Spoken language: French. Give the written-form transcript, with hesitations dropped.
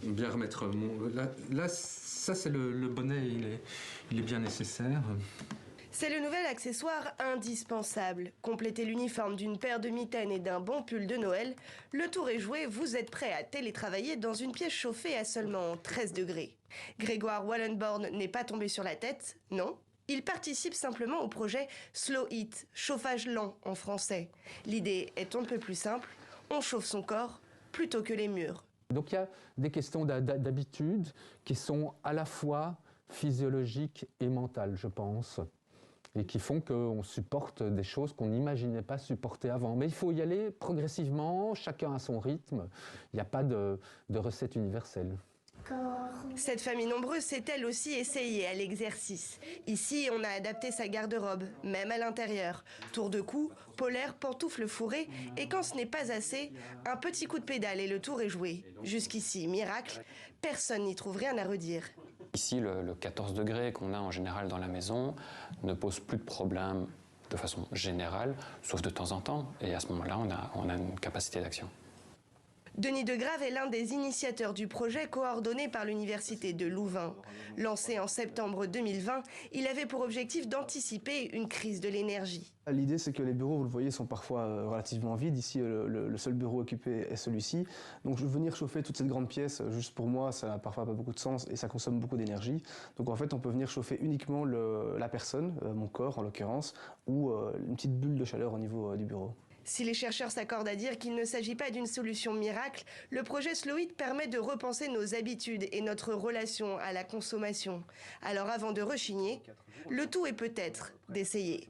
je vais bien remettre mon... Là ça c'est le bonnet, il est bien nécessaire. C'est le nouvel accessoire indispensable. Complétez l'uniforme d'une paire de mitaines et d'un bon pull de Noël. Le tour est joué, vous êtes prêt à télétravailler dans une pièce chauffée à seulement 13 degrés. Grégoire Wallenborn n'est pas tombé sur la tête, non. Il participe simplement au projet Slow Heat, chauffage lent en français. L'idée est on ne peut plus simple, on chauffe son corps plutôt que les murs. Donc il y a des questions d'habitude qui sont à la fois physiologiques et mentales, je pense, et qui font qu'on supporte des choses qu'on n'imaginait pas supporter avant. Mais il faut y aller progressivement, chacun à son rythme. Il n'y a pas de recette universelle. Cette famille nombreuse s'est elle aussi essayée à l'exercice. Ici, on a adapté sa garde-robe, même à l'intérieur. Tour de cou, polaire, pantoufles fourrées, et quand ce n'est pas assez, un petit coup de pédale et le tour est joué. Jusqu'ici, miracle, personne n'y trouve rien à redire. Ici, le 14 degrés qu'on a en général dans la maison ne pose plus de problème de façon générale, sauf de temps en temps. Et à ce moment-là, on a une capacité d'action. Denis Degrave est l'un des initiateurs du projet coordonné par l'université de Louvain. Lancé en septembre 2020, il avait pour objectif d'anticiper une crise de l'énergie. L'idée, c'est que les bureaux, vous le voyez, sont parfois relativement vides. Ici, le seul bureau occupé est celui-ci. Donc venir chauffer toute cette grande pièce, juste pour moi, ça n'a parfois pas beaucoup de sens et ça consomme beaucoup d'énergie. Donc en fait, on peut venir chauffer uniquement la personne, mon corps en l'occurrence, ou une petite bulle de chaleur au niveau du bureau. Si les chercheurs s'accordent à dire qu'il ne s'agit pas d'une solution miracle, le projet Slow Heat permet de repenser nos habitudes et notre relation à la consommation. Alors avant de rechigner, le tout est peut-être d'essayer.